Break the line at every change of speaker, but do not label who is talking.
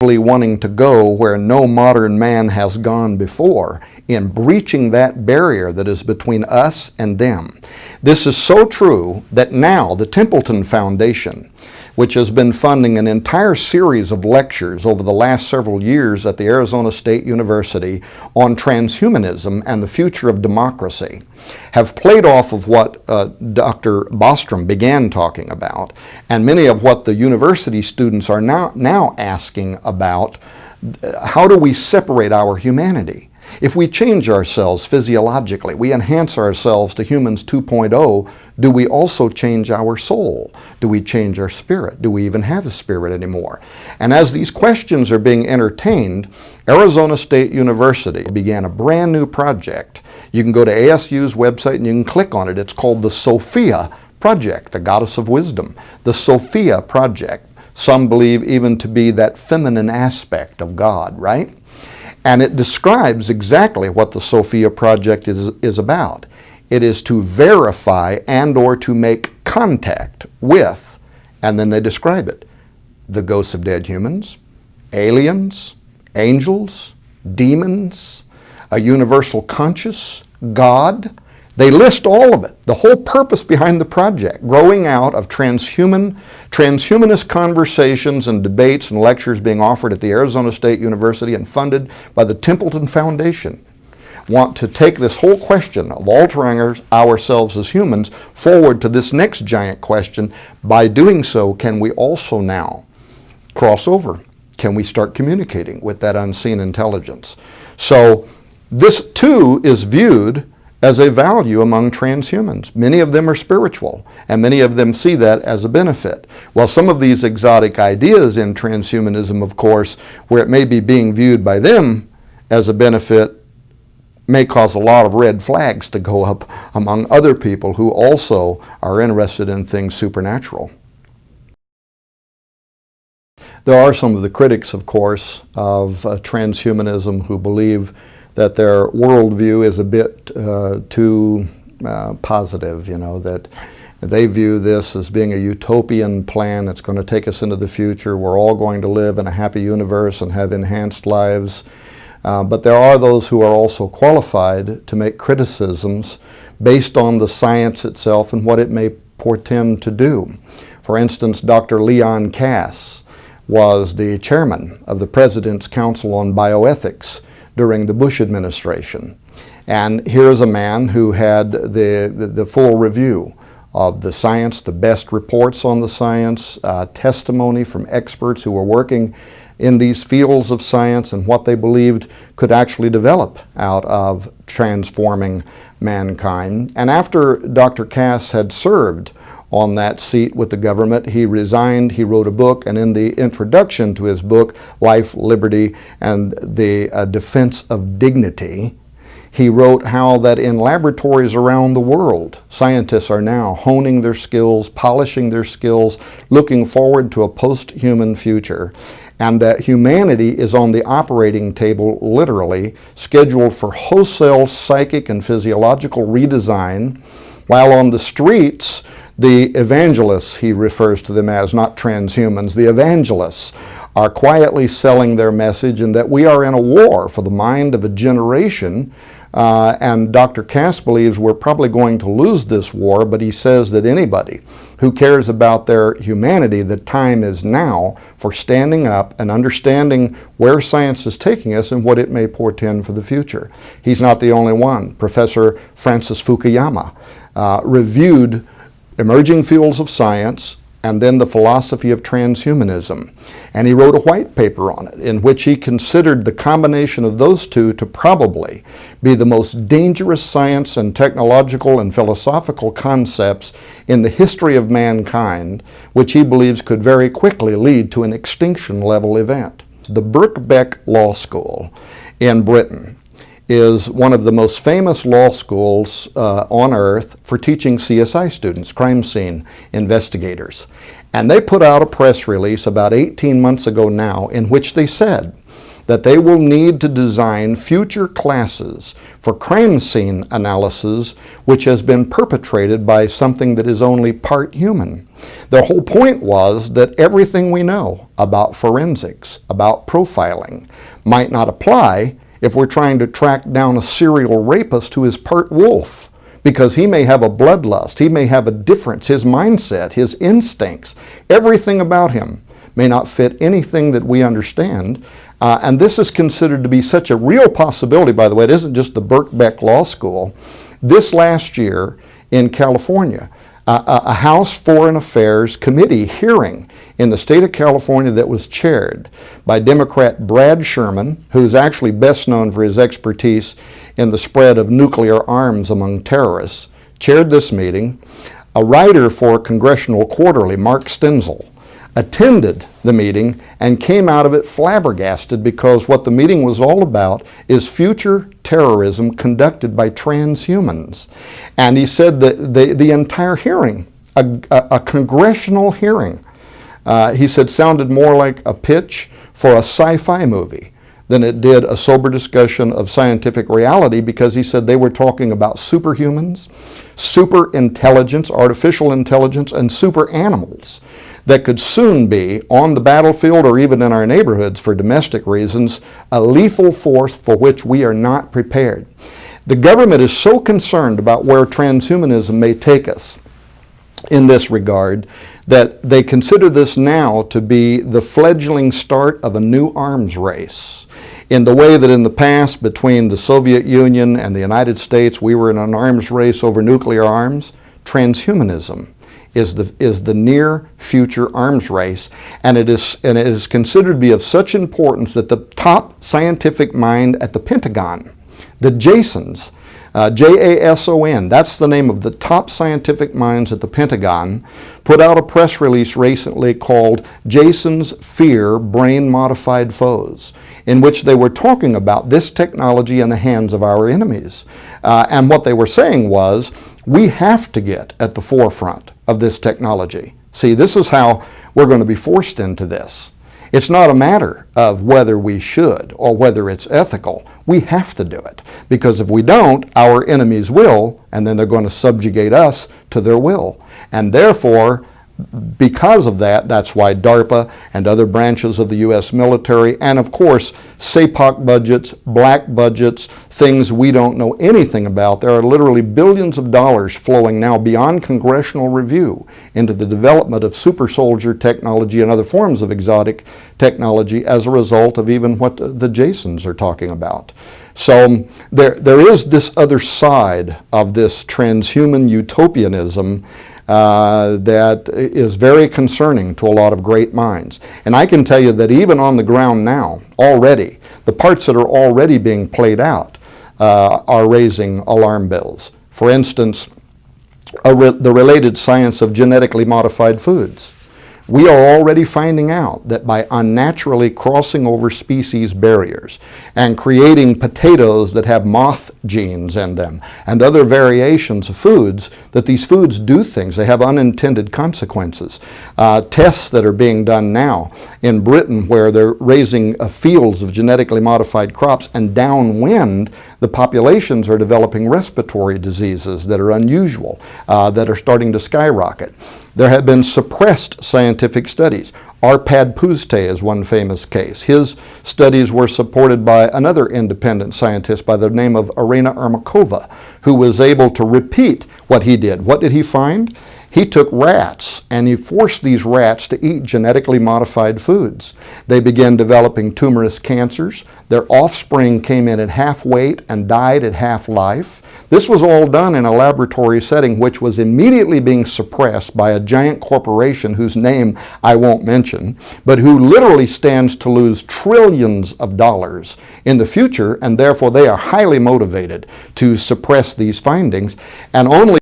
wanting to go where no modern man has gone before, in breaching that barrier that is between us and them. This is so true that now the Templeton Foundation, which has been funding an entire series of lectures over the last several years at the Arizona State University on transhumanism and the future of democracy, have played off of what Dr. Bostrom began talking about, and many of what the university students are now asking about. How do we separate our humanity? If we change ourselves physiologically, we enhance ourselves to humans 2.0, do we also change our soul? Do we change our spirit? Do we even have a spirit anymore? And as these questions are being entertained, Arizona State University began a brand new project. You can go to ASU's website and you can click on it. It's called the Sophia Project, the goddess of wisdom. The Sophia Project. Some believe even to be that feminine aspect of God, right? And it describes exactly what the Sophia Project is about. It is to verify and or to make contact with, and then they describe it, the ghosts of dead humans, aliens, angels, demons, a universal conscious, God. They list all of it, the whole purpose behind the project, growing out of transhumanist conversations and debates and lectures being offered at the Arizona State University and funded by the Templeton Foundation. Want to take this whole question of altering ourselves as humans forward to this next giant question. By doing so, can we also now cross over? Can we start communicating with that unseen intelligence? So this too is viewed as a value among transhumans. Many of them are spiritual, and many of them see that as a benefit. Well, some of these exotic ideas in transhumanism, of course, where it may be being viewed by them as a benefit, may cause a lot of red flags to go up among other people who also are interested in things supernatural. There are some of the critics, of course, of transhumanism who believe that their worldview is a bit too positive, that they view this as being a utopian plan that's going to take us into the future. We're all going to live in a happy universe and have enhanced lives. But there are those who are also qualified to make criticisms based on the science itself and what it may portend to do. For instance, Dr. Leon Kass was the chairman of the President's Council on Bioethics during the Bush administration. And here's a man who had the full review of the science, the best reports on the science, testimony from experts who were working in these fields of science and what they believed could actually develop out of transforming mankind. And after Dr. Kass had served on that seat with the government, he resigned, he wrote a book, and in the introduction to his book, Life, Liberty, and the Defense of Dignity, he wrote how that in laboratories around the world, scientists are now honing their skills, polishing their skills, looking forward to a post-human future, and that humanity is on the operating table, literally, scheduled for wholesale psychic and physiological redesign, while on the streets, the evangelists, he refers to them as, not transhumans, the evangelists are quietly selling their message, and that we are in a war for the mind of a generation. And Dr. Kass believes we're probably going to lose this war, but he says that anybody who cares about their humanity, the time is now for standing up and understanding where science is taking us and what it may portend for the future. He's not the only one. Professor Francis Fukuyama reviewed emerging fields of science and then the philosophy of transhumanism. And he wrote a white paper on it in which he considered the combination of those two to probably be the most dangerous science and technological and philosophical concepts in the history of mankind, which he believes could very quickly lead to an extinction level event. The Birkbeck Law School in Britain is one of the most famous law schools on earth for teaching CSI students, crime scene investigators. And they put out a press release about 18 months ago now in which they said that they will need to design future classes for crime scene analysis, which has been perpetrated by something that is only part human. The whole point was that everything we know about forensics, about profiling, might not apply if we're trying to track down a serial rapist who is part wolf, because he may have a bloodlust, he may have a difference, his mindset, his instincts, everything about him may not fit anything that we understand. And this is considered to be such a real possibility, by the way. It isn't just the Birkbeck Law School. This last year in California, a House Foreign Affairs Committee hearing in the state of California that was chaired by Democrat Brad Sherman, who's actually best known for his expertise in the spread of nuclear arms among terrorists, chaired this meeting. A writer for Congressional Quarterly, Mark Stenzel, attended the meeting and came out of it flabbergasted, because what the meeting was all about is future terrorism conducted by transhumans. And he said that the entire hearing, a congressional hearing, he said sounded more like a pitch for a sci-fi movie than it did a sober discussion of scientific reality, because he said they were talking about superhumans, super intelligence, artificial intelligence, and super animals that could soon be on the battlefield or even in our neighborhoods for domestic reasons, a lethal force for which we are not prepared. The government is so concerned about where transhumanism may take us in this regard that they consider this now to be the fledgling start of a new arms race. In the way that in the past, between the Soviet Union and the United States, we were in an arms race over nuclear arms, transhumanism is the near future arms race, and it is considered to be of such importance that the top scientific mind at the Pentagon, the Jasons, Jason, that's the name of the top scientific minds at the Pentagon, put out a press release recently called Jason's Fear Brain-Modified Foes, in which they were talking about this technology in the hands of our enemies. And what they were saying was, we have to get at the forefront of this technology. See, this is how we're going to be forced into this. It's not a matter of whether we should or whether it's ethical. We have to do it, because if we don't, our enemies will, and then they're going to subjugate us to their will. And therefore, because of that, that's why DARPA and other branches of the U.S. military, and of course, SAPOC budgets, black budgets, things we don't know anything about. There are literally billions of dollars flowing now beyond congressional review into the development of super soldier technology and other forms of exotic technology as a result of even what the Jasons are talking about. So there is this other side of this transhuman utopianism that is very concerning to a lot of great minds. And I can tell you that even on the ground now, already, the parts that are already being played out are raising alarm bells. For instance, the related science of genetically modified foods. We are already finding out that by unnaturally crossing over species barriers and creating potatoes that have moth genes in them and other variations of foods, that these foods do things. They have unintended consequences. Tests that are being done now in Britain where they're raising fields of genetically modified crops, and downwind the populations are developing respiratory diseases that are unusual, that are starting to skyrocket. There have been suppressed scientific studies. Arpad Pusztai is one famous case. His studies were supported by another independent scientist by the name of Irina Ermakova, who was able to repeat what he did. What did he find? He took rats and he forced these rats to eat genetically modified foods. They began developing tumorous cancers. Their offspring came in at half weight and died at half life. This was all done in a laboratory setting which was immediately being suppressed by a giant corporation whose name I won't mention, but who literally stands to lose trillions of dollars in the future, and therefore they are highly motivated to suppress these findings, and only